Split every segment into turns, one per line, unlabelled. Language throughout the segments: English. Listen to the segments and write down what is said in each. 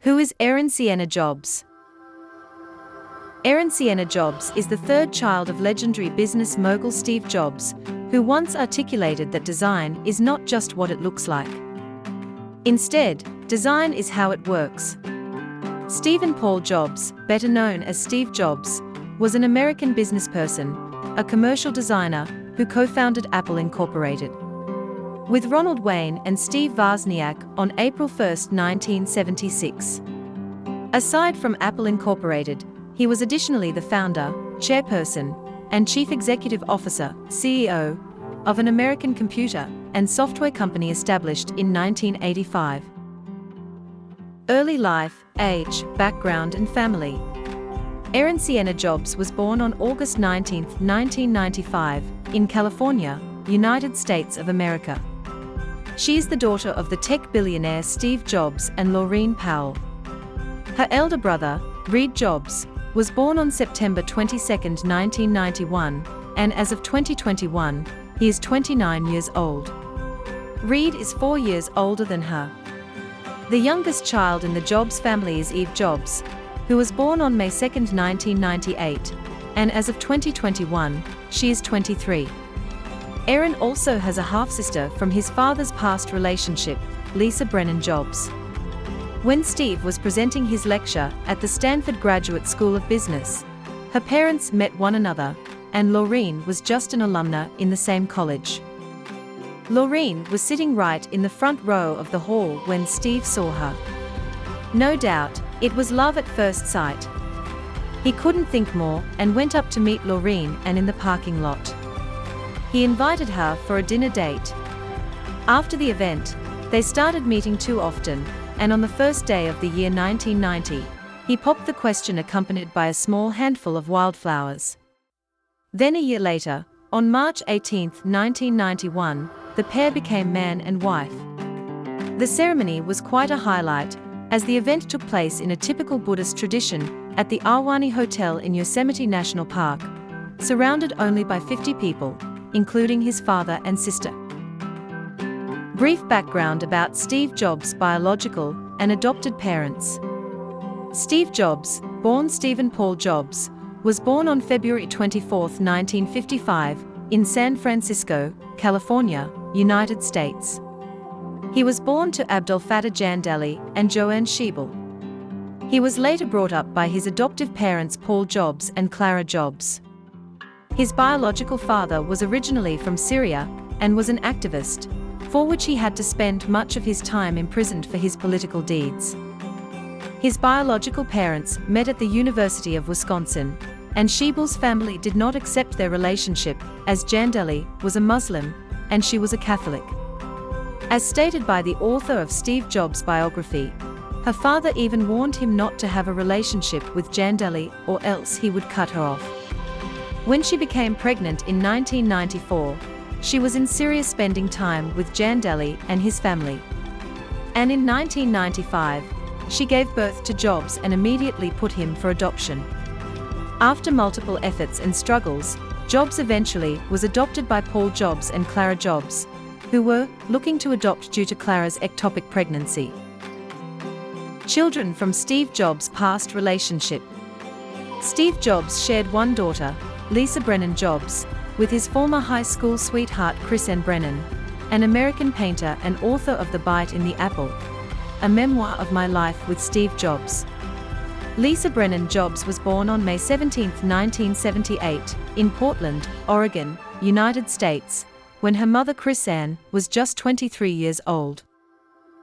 Who is Erin Sienna Jobs? Erin Sienna Jobs is the third child of legendary business mogul Steve Jobs, who once articulated that design is not just what it looks like. Instead, design is how it works. Stephen Paul Jobs, better known as Steve Jobs, was an American businessperson, a commercial designer, who co-founded Apple Incorporated with Ronald Wayne and Steve Wozniak on April 1, 1976. Aside from Apple Incorporated, he was additionally the founder, chairperson, and chief executive officer, CEO, of an American computer and software company established in 1985. Early life, age, background and family. Erin Sienna Jobs was born on August 19, 1995, in California, United States of America. She is the daughter of the tech billionaire Steve Jobs and Laureen Powell. Her elder brother, Reed Jobs, was born on September 22, 1991, and as of 2021, he is 29 years old. Reed is 4 years older than her. The youngest child in the Jobs family is Eve Jobs, who was born on May 2, 1998, and as of 2021, she is 23. Erin also has a half-sister from his father's past relationship, Lisa Brennan Jobs. When Steve was presenting his lecture at the Stanford Graduate School of Business, her parents met one another, and Laureen was just an alumna in the same college. Laureen was sitting right in the front row of the hall when Steve saw her. No doubt, it was love at first sight. He couldn't think more and went up to meet Laureen and in the parking lot. He invited her for a dinner date. After the event, they started meeting too often, and on the first day of the year 1990, he popped the question accompanied by a small handful of wildflowers. Then a year later, on March 18, 1991, the pair became man and wife. The ceremony was quite a highlight, as the event took place in a typical Buddhist tradition at the Ahwahnee Hotel in Yosemite National Park, surrounded only by 50 people, including his father and sister. Brief background about Steve Jobs' biological and adopted parents. Steve Jobs, born Stephen Paul Jobs, was born on February 24, 1955, in San Francisco, California, United States. He was born to Abdel Fattah Jandali and Joanne Schiebel. He was later brought up by his adoptive parents Paul Jobs and Clara Jobs. His biological father was originally from Syria and was an activist, for which he had to spend much of his time imprisoned for his political deeds. His biological parents met at the University of Wisconsin, and Schiebel's family did not accept their relationship, as Jandali was a Muslim and she was a Catholic. As stated by the author of Steve Jobs' biography, her father even warned him not to have a relationship with Jandali or else he would cut her off. When she became pregnant in 1994, she was in Syria spending time with Jandali and his family. And in 1995, she gave birth to Jobs and immediately put him for adoption. After multiple efforts and struggles, Jobs eventually was adopted by Paul Jobs and Clara Jobs, who were looking to adopt due to Clara's ectopic pregnancy. Children from Steve Jobs' past relationship. Steve Jobs shared one daughter, Lisa Brennan Jobs, with his former high school sweetheart Chris N. Brennan, an American painter and author of The Bite in the Apple, a memoir of my life with Steve Jobs. Lisa Brennan Jobs was born on May 17, 1978, in Portland, Oregon, United States, when her mother Chris Ann was just 23 years old.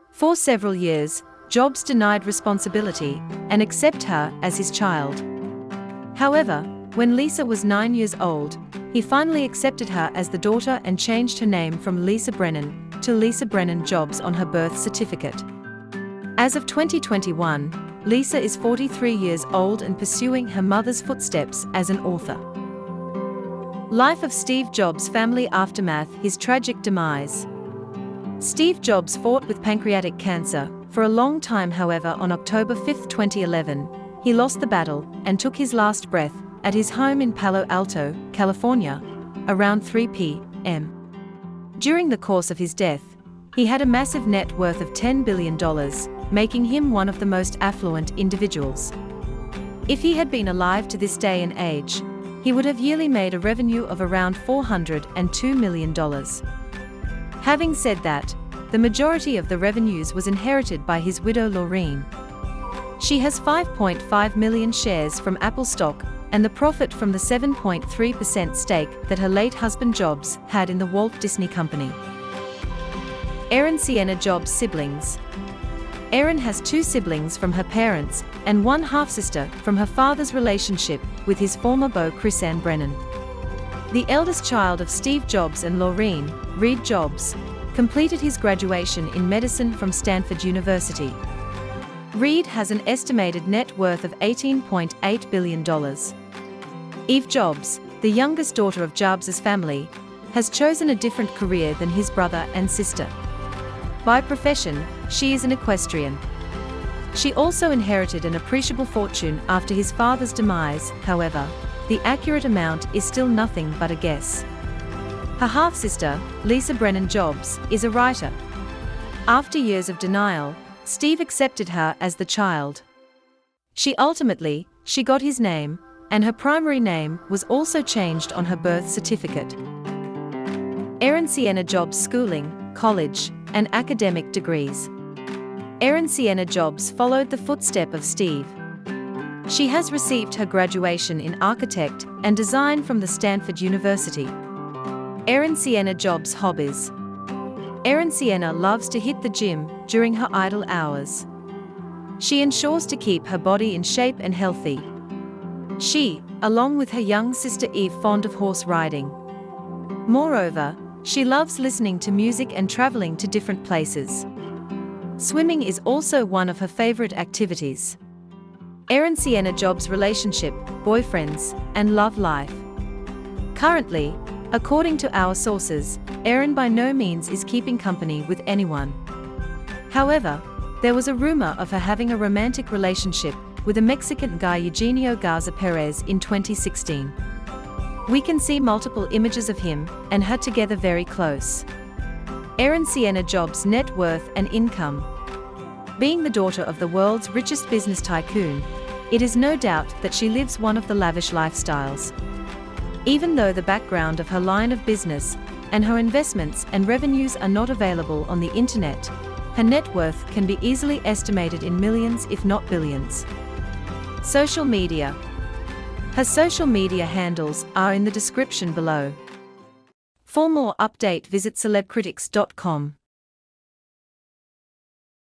For several years, Jobs denied responsibility and accepted her as his child. However, when Lisa was 9 years old, he finally accepted her as the daughter and changed her name from Lisa Brennan to Lisa Brennan Jobs on her birth certificate. As of 2021, Lisa is 43 years old and pursuing her mother's footsteps as an author. Life of Steve Jobs' family aftermath. His tragic demise. Steve Jobs fought with pancreatic cancer for a long time. However, on October 5, 2011, he lost the battle and took his last breath at his home in Palo Alto, California, around 3 p.m. During the course of his death, he had a massive net worth of $10 billion, making him one of the most affluent individuals. If he had been alive to this day and age, he would have yearly made a revenue of around $402 million. Having said that, the majority of the revenues was inherited by his widow Laureen. She has 5.5 million shares from Apple stock and the profit from the 7.3% stake that her late husband Jobs had in the Walt Disney Company. Erin Sienna Jobs siblings. Erin has 2 siblings from her parents and 1 half-sister from her father's relationship with his former beau Chrisanne Brennan. The eldest child of Steve Jobs and Laureen, Reed Jobs, completed his graduation in medicine from Stanford University. Reed has an estimated net worth of $18.8 billion. Eve Jobs, the youngest daughter of Jobs' family, has chosen a different career than his brother and sister. By profession, she is an equestrian. She also inherited an appreciable fortune after his father's demise. However, the accurate amount is still nothing but a guess. Her half-sister, Lisa Brennan Jobs, is a writer. After years of denial, Steve accepted her as the child. She got his name, and her primary name was also changed on her birth certificate. Erin Sienna Jobs schooling, college, and academic degrees. Erin Sienna Jobs followed the footstep of Steve. She has received her graduation in architect and design from the Stanford University. Erin Sienna Jobs hobbies. Erin Sienna loves to hit the gym during her idle hours. She ensures to keep her body in shape and healthy. She, along with her young sister Eve, fond of horse riding. Moreover, she loves listening to music and traveling to different places. Swimming is also one of her favorite activities. Erin Sienna Jobs' relationship, boyfriends, and love life. Currently, according to our sources, Erin by no means is keeping company with anyone. However, there was a rumor of her having a romantic relationship with a Mexican guy Eugenio Garza Perez in 2016. We can see multiple images of him and her together very close. Erin Sienna Jobs' net worth and income. Being the daughter of the world's richest business tycoon, it is no doubt that she lives one of the lavish lifestyles. Even though the background of her line of business and her investments and revenues are not available on the internet, her net worth can be easily estimated in millions if not billions. Social media. Her social media handles are in the description below. For more update, visit celebcritics.com.